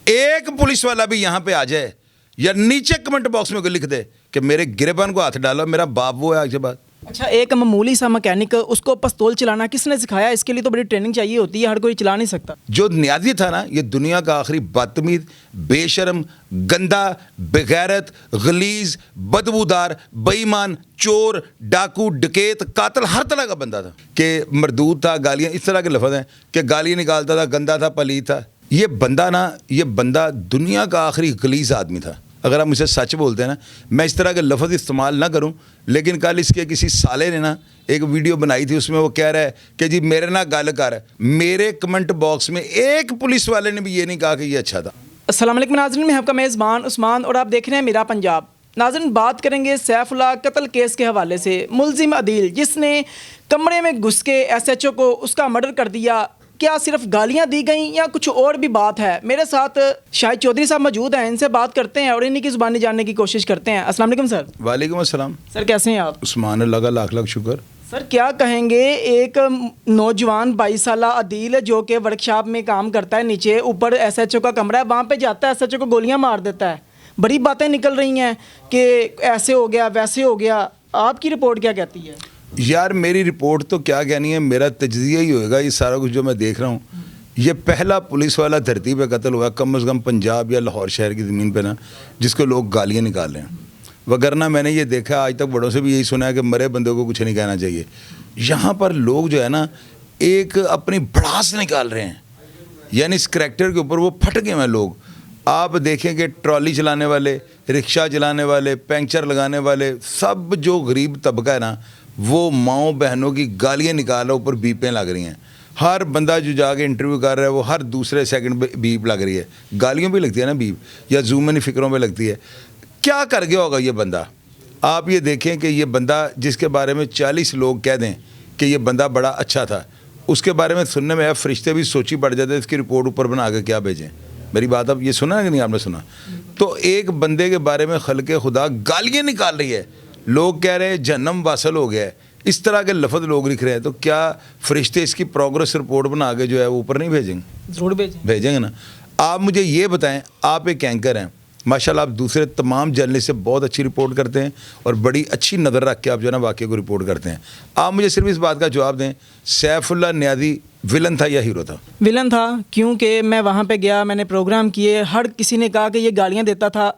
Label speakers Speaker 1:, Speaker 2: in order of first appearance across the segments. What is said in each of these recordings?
Speaker 1: एक पुलिस वाला भी यहाँ पे आ जाए या नीचे कमेंट बॉक्स में लिख दे कि मेरे गिरेबान को हाथ डालो, मेरा बाप वो है आज के बाद।
Speaker 2: अच्छा, एक मामूली सा मैकेनिक, उसको पिस्तौल चलाना किसने सिखाया? इसके लिए तो बड़ी ट्रेनिंग चाहिए होती है, हर कोई चला नहीं सकता।
Speaker 1: जो न्याजी था ना, ये दुनिया का आखिरी बदतमीज, बेशर्म, गंदा, बेगैरत, गलीज, बदबूदार, बेईमान, चोर, डाकू, डकैत, कातिल, हर तरह का बंदा था। कि मरदूद था, गालियाँ, इस तरह के लफ्ज़ हैं कि गालियाँ निकालता था, गंदा था, पलीद था। ये बंदा दुनिया का आखिरी गलीज आदमी था। अगर आप मुझसे सच बोलते हैं ना, मैं इस तरह के लफ्ज़ इस्तेमाल ना करूं, लेकिन कल इसके किसी साले ने ना एक वीडियो बनाई थी, उसमें वो कह रहा है कि जी मेरे ना गाल कर। मेरे कमेंट बॉक्स में एक पुलिस वाले ने भी ये नहीं कहा कि ये अच्छा था।
Speaker 2: अस्सलाम वालेकुम नाज़रीन, मैं आपका मेज़बान उस्मान और आप देख रहे हैं मेरा पंजाब। नाज़रीन, बात करेंगे सैफुल्लाह कत्ल केस के हवाले से। मुलजिम अदील जिसने कमरे में घुस के SHO को उसका मर्डर कर दिया, क्या सिर्फ गालियां दी गई या कुछ और भी बात है? मेरे साथ शाहिद चौधरी साहब मौजूद हैं, इनसे बात करते हैं और इन्हीं की ज़ुबानी जानने की कोशिश करते हैं। अस्सलाम वालेकुम सर।
Speaker 1: वालेकुम अस्सलाम।
Speaker 2: सर कैसे हैं आप?
Speaker 1: उस्मान, अल्लाह का लाख लाख शुक्र।
Speaker 2: सर क्या कहेंगे, एक नौजवान 22 साल अदील जो कि वर्कशॉप में काम करता है, नीचे ऊपर SHO का कमरा है, वहाँ पे जाता है, SHO को गोलियाँ मार देता है। बड़ी बातें निकल रही हैं कि ऐसे हो गया, वैसे हो गया। आपकी रिपोर्ट क्या कहती है?
Speaker 1: यार मेरी रिपोर्ट तो क्या कहनी है, मेरा तज्ज़िया ही होएगा। ये सारा कुछ जो मैं देख रहा हूँ, ये पहला पुलिस वाला धरती पे कत्ल हुआ कम से कम पंजाब या लाहौर शहर की ज़मीन पे ना, जिसको लोग गालियाँ निकाल रहे हैं। वगरना मैंने ये देखा, आज तक बड़ों से भी यही सुना है कि मरे बंदे को कुछ नहीं कहना चाहिए। यहाँ पर लोग जो है ना, एक अपनी भड़ास निकाल रहे हैं, यानी इस करैक्टर के ऊपर वो फट गए हैं लोग। आप देखें कि ट्रॉली चलाने वाले, रिक्शा चलाने वाले, पंचर लगाने वाले, सब जो गरीब तबका है ना, वो माओ बहनों की गालियाँ निकाल रहा, ऊपर बीपें लग रही हैं। हर बंदा जो जाके इंटरव्यू कर रहा है, वो हर दूसरे सेकंड बीप लग रही है। गालियों पे लगती है ना बीप, या जूमनी फ़िक्रों पे लगती है। क्या कर गया होगा ये बंदा? आप ये देखें कि ये बंदा जिसके बारे में 40 लोग कह दें कि ये बंदा बड़ा अच्छा था, उसके बारे में सुनने में फरिश्ते भी सोची पड़ जाते हैं इसकी रिपोर्ट ऊपर बना के क्या भेजें। मेरी बात अब ये सुना है कि नहीं आपने सुना? तो एक बंदे के बारे में खल्के खुदा गालियाँ निकाल रही है, लोग कह रहे हैं जहन्नम वासल हो गया है, इस तरह के लफ्ज़ लोग लिख रहे हैं। तो क्या फरिश्ते इसकी प्रोग्रेस रिपोर्ट बना के जो है वो ऊपर नहीं भेजेंगे?
Speaker 2: ज़रूर
Speaker 1: भेजेंगे ना। आप मुझे ये बताएं, आप एक एंकर हैं माशाल्लाह, आप दूसरे तमाम जर्नलिस्ट से बहुत अच्छी रिपोर्ट करते हैं और बड़ी अच्छी नज़र रख के आप जो है ना वाक़े को रिपोर्ट करते हैं। आप मुझे सिर्फ इस बात का जवाब दें, सैफुल्लाह न्याजी विलन था या हीरो था?
Speaker 2: विलन था, क्योंकि मैं वहाँ पे गया, मैंने प्रोग्राम किए, हर किसी ने कहा कि ये गालियाँ देता था,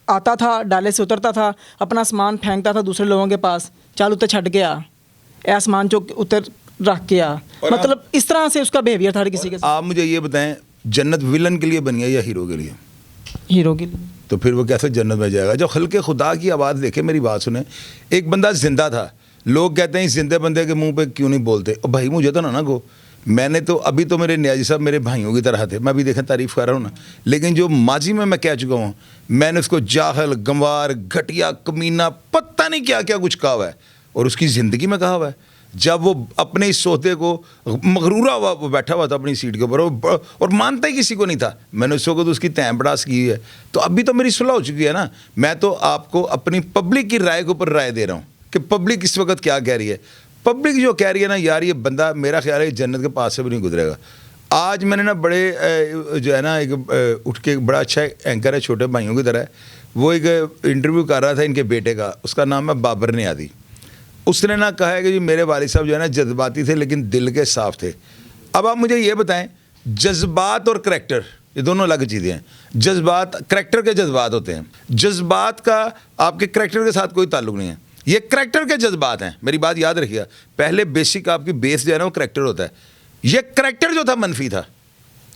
Speaker 2: आता था, डाले से उतरता था, अपना सामान फेंकता था दूसरे लोगों के पास, चल उतर छट गया, ऐसा सामान जो उतर रख के आ, मतलब इस तरह से उसका बिहेवियर था हर किसी के साथ।
Speaker 1: आप मुझे ये बताएं, जन्नत विलन के लिए बनी है या हीरो के लिए?
Speaker 2: हीरो के लिए।
Speaker 1: तो फिर वो कैसे जन्नत में जाएगा? जो खल्के खुदा की आवाज़ देखे, मेरी बात सुने। एक बंदा जिंदा था, लोग कहते हैं इस जिंदे बंदे के मुंह पे क्यों नहीं बोलते? और भाई मुझे तो ना गो, मैंने तो अभी तो मेरे न्याजी साहब मेरे भाइयों की तरह थे, मैं भी देखें तारीफ़ कर रहा हूँ ना, लेकिन जो माजी में मैं कह चुका हूँ, मैंने उसको जाहल, गंवार, घटिया, कमीना, पता नहीं क्या क्या कुछ कहा हुआ है, और उसकी ज़िंदगी में कहा हुआ है। जब वो अपने इस सोते को मगरूरा हुआ, वो बैठा हुआ था अपनी सीट के ऊपर और मानता ही किसी को नहीं था, मैंने उस वक्त उसकी तैं बड़ास की है। तो अभी तो मेरी सुलह हो चुकी है ना। मैं तो आपको अपनी पब्लिक की राय के ऊपर राय दे रहा हूँ कि पब्लिक इस वक्त क्या कह रही है। पब्लिक जो कह रही है ना, यार ये बंदा मेरा ख्याल है जन्नत के पास से भी नहीं गुजरेगा। आज मैंने ना बड़े जो है ना, एक उठ के बड़ा अच्छा एंकर है, छोटे भाइयों की तरह, वो एक इंटरव्यू कर रहा था इनके बेटे का, उसका नाम है बाबर नियाज़ी। उसने ना कहा है कि जी मेरे वालिद साहब जो है ना जज्बाती थे लेकिन दिल के साफ थे। अब आप मुझे ये बताएं, जज्बात और करैक्टर ये दोनों अलग चीज़ें हैं। जज्बात, करैक्टर के जज्बात होते हैं, जज्बात का आपके करैक्टर के साथ कोई ताल्लुक नहीं है। ये करैक्टर के जज्बात हैं, मेरी बात याद रखिएगा। पहले बेसिक आपकी बेस जो है ना वो करैक्टर होता है। ये करैक्टर जो था मनफी था।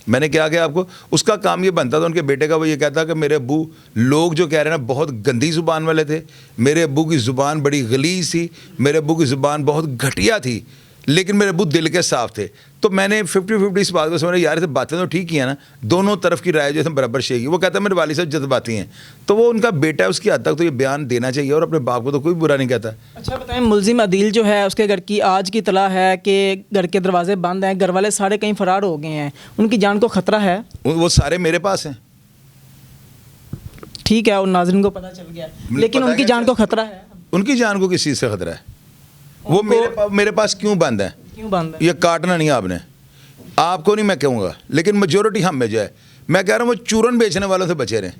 Speaker 1: मैंने क्या किया आपको, उसका काम ये बनता था, उनके बेटे का वो ये कहता कि मेरे अब्बू, लोग जो कह रहे हैं ना बहुत गंदी ज़ुबान वाले थे, मेरे अब्बू की ज़ुबान बड़ी गलीज़ थी, मेरे अब्बू की ज़ुबान बहुत घटिया थी, लेकिन मेरे अब्बू दिल के साफ थे। तो मैंने 50-50 इस बात को समझा, यार बातें तो ठीक ही है ना, दोनों तरफ की राय जो है बराबर शेगी। वो कहता है मेरे वालिद साहब जज्बाती हैं, तो वो उनका बेटा है, उसकी हद तक तो ये बयान देना चाहिए, और अपने बाप को तो कोई बुरा नहीं कहता।
Speaker 2: अच्छा बताएं, मुलजिम अदील जो है उसके घर की आज की इतला है कि घर के दरवाजे बंद हैं, घर वाले सारे कहीं फरार हो गए हैं, उनकी जान को ख़तरा है?
Speaker 1: वो सारे मेरे पास हैं।
Speaker 2: ठीक है, और नाज़रीन को पता चल गया, लेकिन उनकी जान को ख़तरा है।
Speaker 1: उनकी जान को किस चीज़ से खतरा है? वो मेरे पास क्यों बंद है?
Speaker 2: क्यों बंद है?
Speaker 1: ये काटना नहीं आपने, आपको नहीं मैं कहूँगा, लेकिन मेजोरिटी हम में जो है, मैं कह रहा हूँ वो चूरन बेचने वालों से बचे रहें।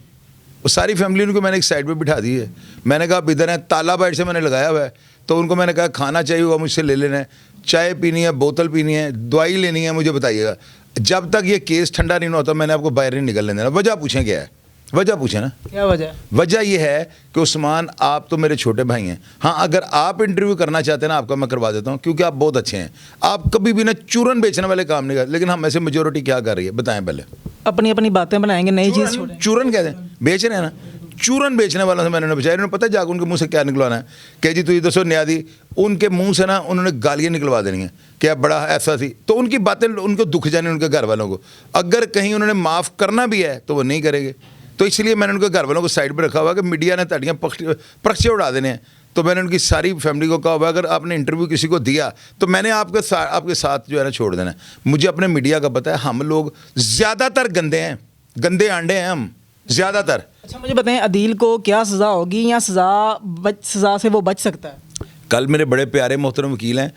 Speaker 1: वो सारी फैमिली उनको मैंने एक साइड पे बिठा दी है। मैंने कहा आप इधर हैं, ताला बाइट से मैंने लगाया हुआ है। तो उनको मैंने कहा खाना चाहिए होगा मुझसे ले लेना है, चाय पीनी है, बोतल पीनी है, दवाई लेनी है, मुझे बताइएगा। जब तक ये केस ठंडा नहीं होता मैंने आपको बाहर नहीं निकलने देना। वजह पूछें क्या है, वजह पूछे ना।
Speaker 2: क्या वजह?
Speaker 1: वजह ये है कि उस्मान आप तो मेरे छोटे भाई हैं। हाँ, अगर आप इंटरव्यू करना चाहते हैं ना आपका मैं करवा देता हूँ, क्योंकि आप बहुत अच्छे हैं। आप कभी भी ना चूरन बेचने वाले काम नहीं करते। लेकिन हम ऐसे मेजोरिटी क्या कर रही है बताएं पहले।
Speaker 2: अपनी अपनी बातें बनाएंगे, नई चीज़ छोड़ेंगे।
Speaker 1: चूरन कहते हैं, बेच रहे हैं ना। चूरन बेचने वालों से मैंने बचाया। इन्होंने पता है जाकर उनके मुंह से क्या निकलवाना है कि जी तुझे दसो न्यादी, उनके मुंह से ना उन्होंने गालियाँ निकलवा देनी है कि अब बड़ा ऐसा थी। तो उनकी बातें उनको दुख जाने उनके घर वालों को। अगर कहीं उन्होंने माफ़ करना भी है तो वो नहीं करेंगे। तो इसलिए मैंने उनके घर वालों को साइड पर रखा हुआ कि मीडिया ने ताड़ियाँ पर्चे उड़ा देने हैं। तो मैंने उनकी सारी फैमिली को कहा हुआ अगर आपने इंटरव्यू किसी को दिया तो मैंने आपके साथ जो है ना छोड़ देना है। मुझे अपने मीडिया का पता है, हम लोग ज़्यादातर गंदे हैं, गंदे आंडे हैं हम ज़्यादातर।
Speaker 2: अच्छा मुझे बताएं, अदील को क्या सज़ा होगी या सज़ा से वो बच सकता है?
Speaker 1: कल मेरे बड़े प्यारे मोहतरम वकील हैं,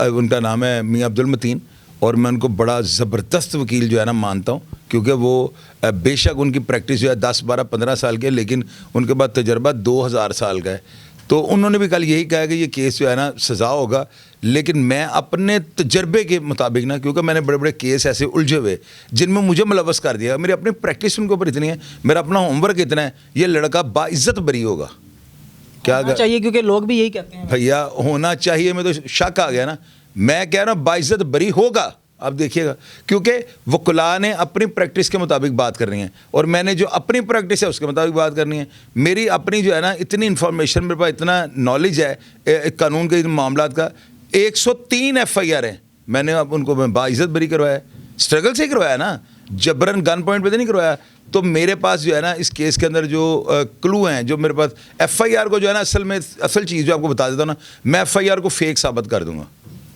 Speaker 1: उनका नाम है मियाँ अब्दुल मतीन, और मैं उनको बड़ा ज़बरदस्त वकील जो है ना मानता हूँ, क्योंकि वो बेशक उनकी प्रैक्टिस जो है 10, 12, 15 साल के, लेकिन उनके बाद तजर्बा 2000 साल का है। तो उन्होंने भी कल यही कहा कि ये केस जो है ना सज़ा होगा। लेकिन मैं अपने तजर्बे के मुताबिक ना, क्योंकि मैंने बड़े बड़े केस ऐसे उलझे हुए जिनमें मुझे मुलवस कर दिया, मेरी अपनी प्रैक्टिस उनके ऊपर इतनी है, मेरा अपना होमवर्क इतना है, ये लड़का बाइज्जत बरी होगा। क्या
Speaker 2: चाहिए, क्योंकि लोग भी यही कहते हैं
Speaker 1: भैया, होना चाहिए में तो शक आ गया ना। मैं कह रहा हूँ बाइज्जत बरी होगा, आप देखिएगा, क्योंकि वकला ने अपनी प्रैक्टिस के मुताबिक बात करनी है और मैंने जो अपनी प्रैक्टिस है उसके मुताबिक बात करनी है। मेरी अपनी जो है ना इतनी इन्फॉर्मेशन, मेरे पास इतना नॉलेज है कानून के मामला का। 103 FIR है, मैंने अब उनको बाइज्जत बरी करवाया, स्ट्रगल से ही करवाया ना, जबरन गन पॉइंट पे तो नहीं करवाया। तो मेरे पास जो है ना इस केस के अंदर जो क्लू हैं, जो मेरे पास FIR को जो है ना असल चीज़ जो आपको बता देता हूँ ना, मैं FIR को फेक साबित कर दूंगा।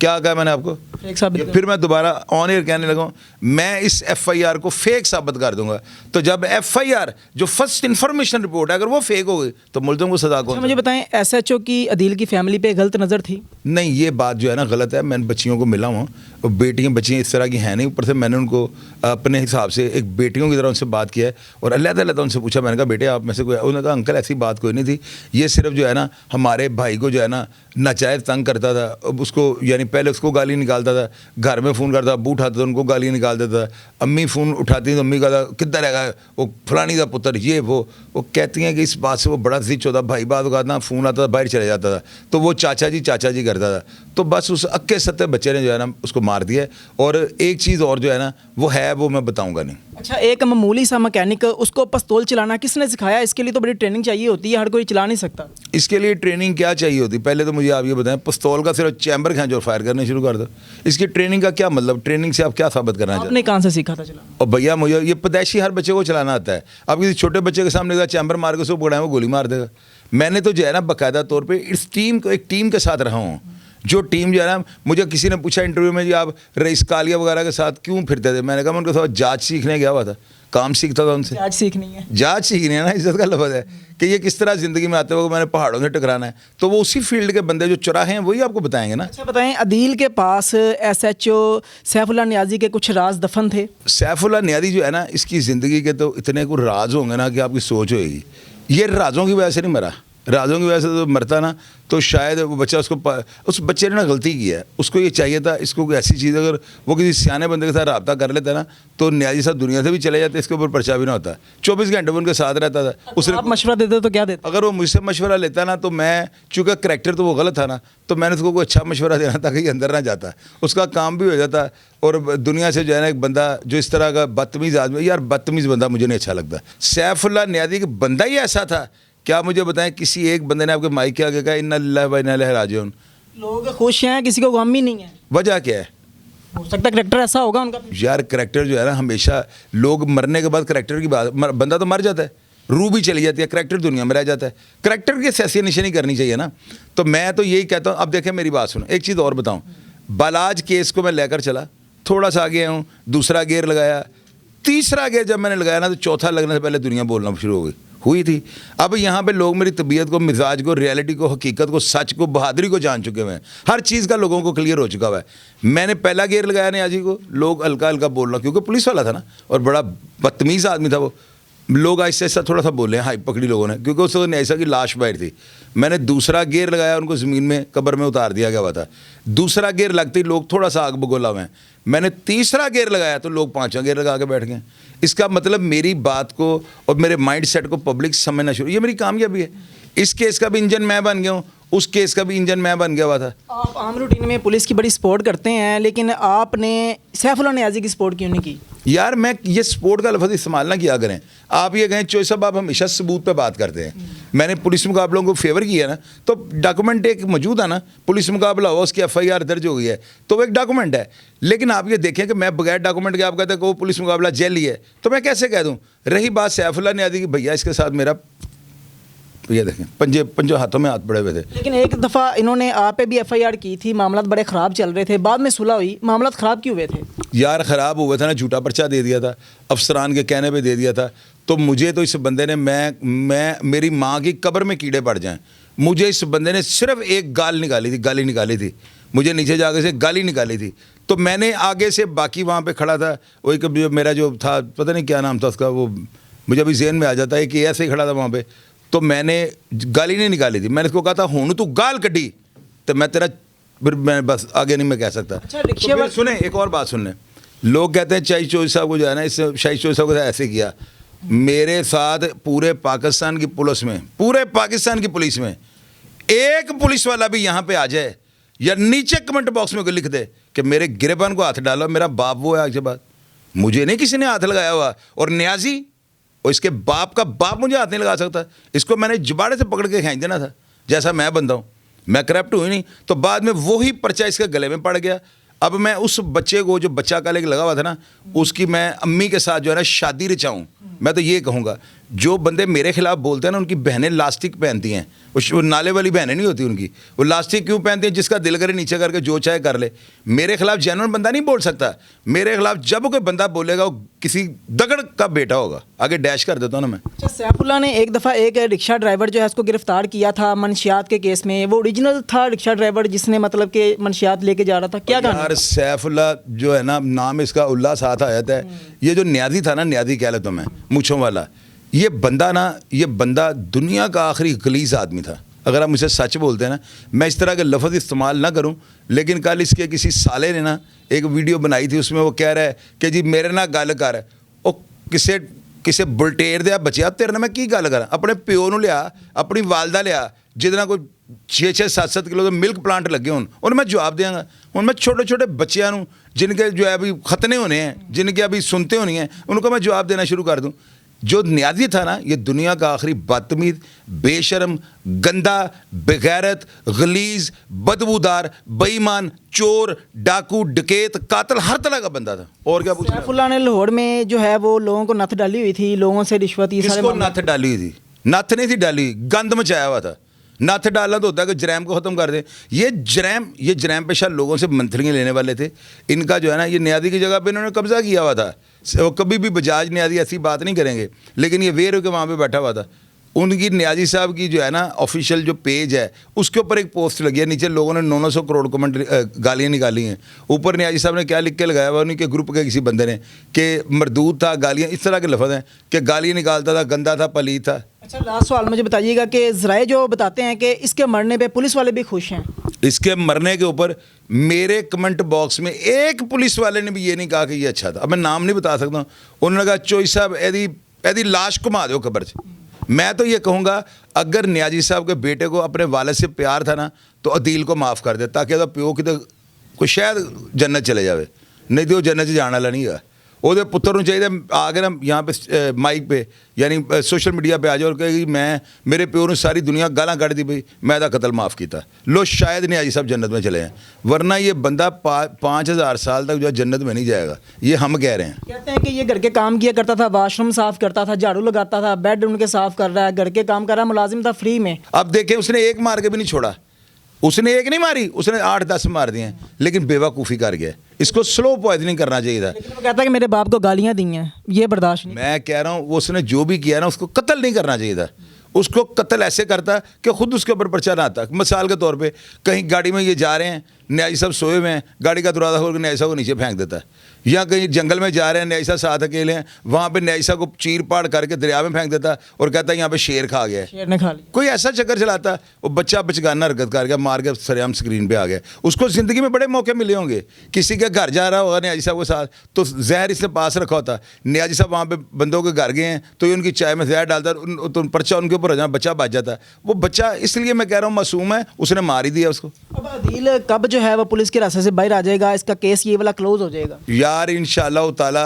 Speaker 1: क्या कहा मैंने आपको?
Speaker 2: फेक साबित।
Speaker 1: फिर मैं दोबारा ऑन एयर कहने लगा, मैं इस FIR को फेक साबित कर दूंगा। तो जब FIR जो फर्स्ट इन्फॉर्मेशन रिपोर्ट है अगर वो फेक हो गई तो मुल्ज़िम को सजा कौन?
Speaker 2: मुझे बताएं, SHO की अदील की फैमिली पे गलत नज़र थी?
Speaker 1: नहीं, ये बात जो है ना गलत है। मैं बच्चियों को मिला हूँ, बेटियाँ बच्चियाँ इस तरह की हैं नहीं। ऊपर से मैंने उनको अपने हिसाब से एक बेटियों की तरह उनसे बात किया है और अल्लाह उनसे पूछा, मैंने कहा बेटे आप में से कोई? उन्होंने कहा अंकल ऐसी बात कोई नहीं थी, ये सिर्फ जो है ना हमारे भाई को जो है ना नाजायज़ तंग करता था, उसको यानी पहले उसको गाली निकालता था, घर में फ़ोन करता, अबू उठाता था उनको गाली निकाल देता था, अम्मी फ़ोन उठाती तो अम्मी कहता किधर रहेगा वो फलानी का पुत्र, ये वो कहती हैं कि इस बात से वो बड़ा जिद होता, भाई बात का ना फ़ोन आता था बाहर चले जाता था, तो वो चाचा जी करता था। तो बस उस अक्के सत्ते बच्चे ने जो है ना उसको मार दिया। और एक चीज़ और जो है ना वो मैं बताऊँगा नहीं।
Speaker 2: अच्छा, एक मामूली सा मैकेनिक, उसको पिस्तौल चलाना किसने सिखाया? इसके लिए तो बड़ी ट्रेनिंग चाहिए होती है, हर कोई चला नहीं सकता।
Speaker 1: इसके लिए ट्रेनिंग क्या चाहिए होती? पहले तो मुझे आप ये बताएं, पिस्तौल का सिर्फ चैम्बर खींचो और फायर करने शुरू कर दो। इसकी ट्रेनिंग का क्या मतलब? ट्रेनिंग से आप क्या साबित करना चाहते हैं?
Speaker 2: आपने कहाँ से सीखा था चलाना?
Speaker 1: और भैया मुझे ये पैदाइशी हर बच्चे को चलाना आता है। आप किसी छोटे बच्चे के सामने चैम्बर मार के उसको पकड़ाएं वो गोली मार देगा। मैंने तो जो है ना बाकायदा तौर पर इस टीम को, एक टीम के साथ रहा हूँ। जो टीम जो है ना, मुझे किसी ने पूछा इंटरव्यू में जी आप रईस कालिया वगैरह के साथ क्यों फिरते थे? मैंने कहा मैं उनके साथ जांच सीखने गया हुआ था, काम सीखता था उनसे।
Speaker 2: जांच सीखनी है,
Speaker 1: जांच सीखनी है ना, इज्जत का लफ्ज़ है कि ये किस तरह ज़िंदगी में आते हुए मैंने पहाड़ों से टकराना है। तो वो उसी फील्ड के बंदे जो चौराहे हैं वही आपको बताएंगे ना।
Speaker 2: अच्छा बताएं, अदील के पास SHO सैफुल्लाह नियाज़ी के कुछ राज दफन थे?
Speaker 1: सैफुल्लाह नियाज़ी जो है ना, इसकी ज़िंदगी के तो इतने कुछ राज होंगे ना कि आपकी सोच होएगी। ये राजों की वजह से नहीं मरा, राजों की वजह से तो मरता ना तो शायद वो बच्चा उस बच्चे ने ना गलती की है। उसको ये चाहिए था, इसको कोई ऐसी चीज़ अगर वो किसी सियाने बंदे के साथ रब्ता कर लेता ना तो नियाज़ी साहब दुनिया से भी चले जाते, इसके ऊपर पर्चा भी ना होता। 24 घंटे वो उनके साथ रहता था। उसने
Speaker 2: आप मशवरा देते तो क्या देते?
Speaker 1: अगर वो मुझसे मशवरा लेता ना तो मैं, चूँकि करैक्टर तो वो गलत था ना, तो मैंने उसको कोई अच्छा मशवरा देना था कि ये अंदर ना जाता, उसका काम भी हो जाता। और दुनिया से जो है ना एक बंदा जो इस तरह का बदतमीज़ आदमी, यार बदतमीज़ बंदा मुझे नहीं अच्छा लगता। सैफुल्लाह नियाज़ी का बंदा ही ऐसा था। क्या मुझे बताएं किसी एक बंदे ने आपके माइक के आगे कहा इन्ना लिल्लाहि व इन्ना इलैहि राजिऊन?
Speaker 2: लोग खुश हैं, किसी को गम ही नहीं है।
Speaker 1: वजह क्या है?
Speaker 2: हो सकता है करैक्टर ऐसा होगा उनका।
Speaker 1: यार करैक्टर जो है ना, हमेशा लोग मरने के बाद करैक्टर की बात, बंदा तो मर जाता है, रूह भी चली जाती है, करैक्टर दुनिया में रह जाता है। करैक्टर की सैसी निशानी करनी चाहिए ना। तो मैं तो यही कहता हूँ। अब देखें मेरी बात सुनो, एक चीज़ और बताऊँ, बालाज केस को मैं लेकर चला, थोड़ा सा आगे हूँ, दूसरा गेयर लगाया, तीसरा गेयर जब मैंने लगाया ना तो चौथा लगने से पहले दुनिया बोलना शुरू हो गई। हुई थी। अब यहाँ पे लोग मेरी तबीयत को, मिजाज को, रियलिटी को, हकीकत को, सच को, बहादुरी को जान चुके हुए हैं। हर चीज़ का लोगों को क्लियर हो चुका हुआ है। मैंने पहला गेयर लगाया न्याजी को, लोग हल्का हल्का बोल रहा, क्योंकि पुलिस वाला था ना और बड़ा बदतमीज़ आदमी था वो। लोग ऐसे ऐसा थोड़ा सा बोले, हाई पकड़ी लोगों ने, क्योंकि उस वक्त न्यासा की लाश बाहर थी। मैंने दूसरा गेयर लगाया, उनको ज़मीन में कब्र में उतार दिया गया हुआ था। दूसरा गेयर लगते ही लोग थोड़ा सा आग बगोला हुए हैं। मैंने तीसरा गेयर लगाया तो लोग पांचवा गेयर लगा के बैठ गए। इसका मतलब मेरी बात को और मेरे माइंड सेट को पब्लिक समझना शुरू, ये मेरी कामयाबी है। इस केस का भी इंजन मैं बन गया हूँ, उस केस का भी इंजन मैं बन गया हुआ था।
Speaker 2: आप आम रूटीन में पुलिस की बड़ी सपोर्ट करते हैं, लेकिन आपने सैफुल्लाह नियाज़ी की सपोर्ट क्यों नहीं की?
Speaker 1: यार मैं ये सपोर्ट का लफ्ज़ इस्तेमाल ना किया करें। आप ये कहें चोई साहब आप हमेशा सबूत पे बात करते हैं। मैंने पुलिस मुकाबलों को फेवर किया ना, तो डॉक्यूमेंट एक मौजूद है ना, पुलिस मुकाबला हुआ, उसकी FIR दर्ज हो गई है, तो वो एक डॉक्यूमेंट है। लेकिन आप ये देखें कि मैं बगैर डॉक्यूमेंट के आप कहते हैं कि वो पुलिस मुकाबला जेल ही है, तो मैं कैसे कह दूँ? रही बात सैफुल्लाह नियाज़ी की, भैया इसके साथ मेरा, ये देखें पंजों हाथों में हाथ पड़े हुए थे।
Speaker 2: लेकिन एक दफ़ा इन्होंने आप पे भी FIR की थी, मामला बड़े ख़राब चल रहे थे, बाद में सुलह हुई, मामला ख़राब क्यों हुए थे?
Speaker 1: यार ख़राब हुआ था ना, झूठा पर्चा दे दिया था, अफसरान के कहने पे दे दिया था। तो मुझे तो इस बंदे ने, मैं मेरी माँ की कब्र में कीड़े पड़ जाएं, मुझे इस बंदे ने सिर्फ एक गाली निकाली थी, मुझे नीचे जाके से गाली निकाली थी। तो मैंने आगे से बाकी वहाँ पे खड़ा था, वही कभी मेरा जो था, पता नहीं क्या नाम था उसका, वो मुझे अभी ज़हन में आ जाता है कि ऐसे ही खड़ा था वहाँ पे। तो मैंने गाली नहीं निकाली थी, मैंने उसको कहा था हुन तू गाल कड्डी तो मैं तेरा, फिर मैं बस आगे नहीं मैं कह सकता।
Speaker 2: अच्छा,
Speaker 1: तो फिर सुने एक और बात सुनने, लोग कहते हैं शाहिद चौधरी साहब को जो है ना, इस शाहिद चौधरी साहब को ऐसे किया। मेरे साथ पूरे पाकिस्तान की पुलिस में, पूरे पाकिस्तान की पुलिस में एक पुलिस वाला भी यहाँ पे आ जाए या नीचे कमेंट बॉक्स में कोई लिख दे कि मेरे गिरेबान को हाथ डालो, मेरा बाप वो है। आज के बाद मुझे नहीं किसी ने हाथ लगाया हुआ, और न्याजी और इसके बाप का बाप मुझे हाथ नहीं लगा सकता। इसको मैंने जुबाड़े से पकड़ के खींच देना था, जैसा मैं बनता हूँ। मैं करप्ट हुई नहीं, तो बाद में वही पर्चा इसके गले में पड़ गया। अब मैं उस बच्चे को, जो बच्चा का लेके लगा हुआ था ना, उसकी मैं अम्मी के साथ जो है ना शादी रचाऊँ। मैं तो ये कहूँगा, जो बंदे मेरे खिलाफ बोलते हैं ना, उनकी बहनें लास्टिक पहनती हैं, वो नाले वाली बहनें नहीं होती उनकी, वो लास्टिक क्यों पहनती हैं? जिसका दिल करे नीचे करके जो चाहे कर ले। मेरे खिलाफ जेन्युइन बंदा नहीं बोल सकता। मेरे खिलाफ जब कोई बंदा बोलेगा वो किसी दगड़ का बेटा होगा। आगे डैश कर देता हूँ ना मैं।
Speaker 2: अच्छा, सैफुल्लाह ने एक दफ़ा एक रिक्शा ड्राइवर जो है उसको गिरफ्तार किया था मनशियात के केस में। वो ओरिजिनल था रिक्शा ड्राइवर जिसने मतलब कि मनशियात लेके जा रहा था, क्या कहा?
Speaker 1: यार सैफुल्लाह जो है ना, नाम इसका उल्लाह साथ आया था। ये जो न्याजी था ना, न्याजी कह लेता हूँ मैं, मूँछों वाला, ये बंदा ना, ये बंदा दुनिया का आखिरी गलीज आदमी था। अगर आप मुझसे सच बोलते हैं ना, मैं इस तरह के लफ्ज़ इस्तेमाल ना करूं, लेकिन कल इसके किसी साले ने ना एक वीडियो बनाई थी, उसमें वो कह रहा है कि जी मेरे ना गल कर, ओ किसे बुलटेर दिया बचिया, तेरे ना मैं की गल करा? अपने प्यो नूं लिया, अपनी वालदा लिया, जिहदे कोई 6-6 7-7 किलो के मिल्क प्लांट लगे होन, और मैं जवाब देंगा। हूँ मैं छोटे छोटे बच्चों नूं जिनके जो है अभी खतने होने हैं, जिनके अभी सुनते होनी हैं, उनको मैं जवाब देना शुरू कर दूँ। जो न्याजी था ना, ये दुनिया का आखिरी बदतमीज़, बेशर्म, गंदा, बेगैरत, गलीज, बदबूदार, बेईमान, चोर, डाकू, डकैत, कातिल, हर तरह का बंदा था। और क्या पूछना?
Speaker 2: सैफुल्लाह ने लाहौर में जो है वो लोगों को नथ डाली हुई थी, लोगों से रिश्वत, ये सारे
Speaker 1: किसको नथ डाली हुई थी? नथ नहीं थी डाली, गंद मचाया हुआ था। नथ डालना तो होता है कि जरैम को ख़त्म कर दे। ये जरैम पे शायद लोगों से मंथलियाँ लेने वाले थे। इनका जो है ना, ये न्याजी की जगह पे इन्होंने कब्जा किया हुआ था। वो कभी भी बजाज न्याजी ऐसी बात नहीं करेंगे, लेकिन ये वेर होकर वहाँ पे बैठा हुआ था। उनकी न्याजी साहब की जो है ना ऑफिशियल जो पेज है, उसके ऊपर एक पोस्ट लगी है, नीचे लोगों ने 900 करोड़ कमेंट गालियाँ निकाली हैं। ऊपर न्याजी साहब ने क्या लिख के लगाया हुआ, उनके ग्रुप के किसी बंदे ने, कि मरदूद था, गालियाँ, इस तरह के लफ्ज़ हैं कि गालियाँ निकालता था, गंदा था, पलीत था।
Speaker 2: अच्छा, लास्ट सवाल मुझे बताइएगा कि ज़राए जो बताते हैं कि इसके मरने पे पुलिस वाले भी खुश हैं।
Speaker 1: इसके मरने के ऊपर मेरे कमेंट बॉक्स में एक पुलिस वाले ने भी ये नहीं कहा कि ये अच्छा था। अब मैं नाम नहीं बता सकता। उन्होंने कहा चोई साहब एदी लाश घुमा दो कब्र से। मैं तो ये कहूँगा, अगर न्याजी साहब के बेटे को अपने वालिद से प्यार था ना, तो अदील को माफ़ कर दे, ताकि उसका प्यो कि कोई शायद जन्नत चले जाए, नहीं तो वो जन्नत से जाने वाला नहीं है। ਉਹਦੇ ਪੁੱਤਰ ਨੂੰ ਚਾਹੀਦਾ ਆ ਕੇ ਨਾ यहाँ पे माइक पे यानी सोशल मीडिया पे आ जाओ और कहे कि मैं मेरे प्यो ने सारी दुनिया गालां कढ़ दी भाई मैं दा कत्ल माफ़ किया, लो शायद न्याजी साहब जन्नत में चले हैं, वरना ये बंदा 5000 साल तक जो जन्नत में नहीं जाएगा। ये हम कह रहे हैं।
Speaker 2: कहते हैं कि ये घर के काम किया करता था, वाशरूम साफ़ करता था, झाड़ू लगाता था, बेड उनके साफ़ कर रहा है, घर के काम कर रहा है, मुलाजिम था फ्री में।
Speaker 1: अब देखें, उसने एक मार के भी नहीं छोड़ा, उसने एक नहीं मारी, उसने 8-10 मार दिए हैं, लेकिन बेवकूफ़ी कर गया। इसको स्लो पॉइजनिंग करना चाहिए था।
Speaker 2: लेकिन वो कहता है कि मेरे बाप को गालियां दी हैं, ये बर्दाश्त नहीं।
Speaker 1: मैं कह रहा हूँ वो उसने जो भी किया ना उसको कत्ल नहीं करना चाहिए था। उसको कत्ल ऐसे करता कि खुद उसके ऊपर पर्चा ना आता। मिसाल के तौर पे कहीं गाड़ी में ये जा रहे हैं, न्याजी साहब सोए हुए हैं, गाड़ी का दरवाज़ा खोल के न्याजी साहब को नीचे फेंक देता है। या कहीं जंगल में जा रहे हैं, न्याजी साहब साथ अकेले हैं, वहाँ पे न्याजी साहब को चीर पाड़ करके दरिया में फेंक देता है और कहता है यहाँ पे शेर खा गया है।
Speaker 2: शेर ने खा लिया।
Speaker 1: कोई ऐसा चक्कर चलाता, वो बच्चा बचगाना हरकत कर गया, मार के सरेआम स्क्रीन पे आ गया। उसको ज़िंदगी में बड़े मौके मिले होंगे, किसी के घर जा रहा होगा न्याजी साहब के साथ तो जहर इसने पास रखा होता, न्याजी साहब वहाँ पे बंदों के घर गए हैं तो ये उनकी चाय में जहर डालता, तो पर्चा उनके ऊपर हो जाए, बच्चा बच जाता। वो बच्चा इसलिए मैं कह रहा हूँ मासूम है, उसने मार ही दिया उसको।
Speaker 2: अब अदील कब जो है वो पुलिस की हिरासत से बाहर आ जाएगा, इसका केस ये वाला क्लोज हो जाएगा?
Speaker 1: यार इंशाअल्लाह ताला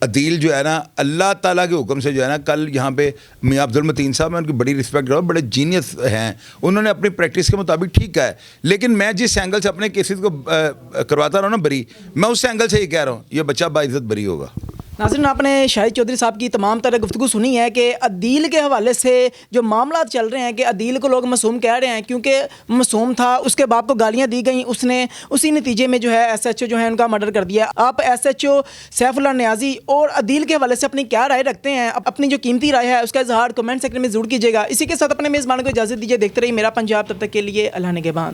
Speaker 1: अदील जो है ना, अल्लाह ताला के हुक्म से जो है ना, कल यहाँ पे मियां अब्दुल मतीन साहब, मैं उनकी बड़ी रिस्पेक्ट कर रहा हूँ, बड़े जीनियस हैं, उन्होंने अपनी प्रैक्टिस के मुताबिक ठीक कहा है। लेकिन मैं जिस एंगल से अपने केसेस को करवाता रहा हूँ ना बरी, मैं उस एंगल से ही कह रहा हूँ ये बच्चा बाइज्जत बरी होगा।
Speaker 2: नाज़रीन, आपने शाहिद चौधरी साहब की तमाम तरह गुफ्तगू सुनी है कि अदील के हवाले से जो मामला चल रहे हैं कि अदील को लोग मासूम कह रहे हैं क्योंकि मासूम था, उसके बाप को गालियां दी गई, उसने उसी नतीजे में जो है SHO जो है उनका मर्डर कर दिया। आप SHO सैफुल्लाह नियाज़ी और अदील के हवाले से अपनी क्या राय रखते हैं? अपनी जो कीमती राय है उसका इजहार कमेंट सेक्शन में ज़रूर कीजिएगा। इसी के साथ अपने मेज़बान को इजाज़त दीजिए। देखते रहिए मेरा पंजाब, तब तक के लिए अल्लाह निगहबान।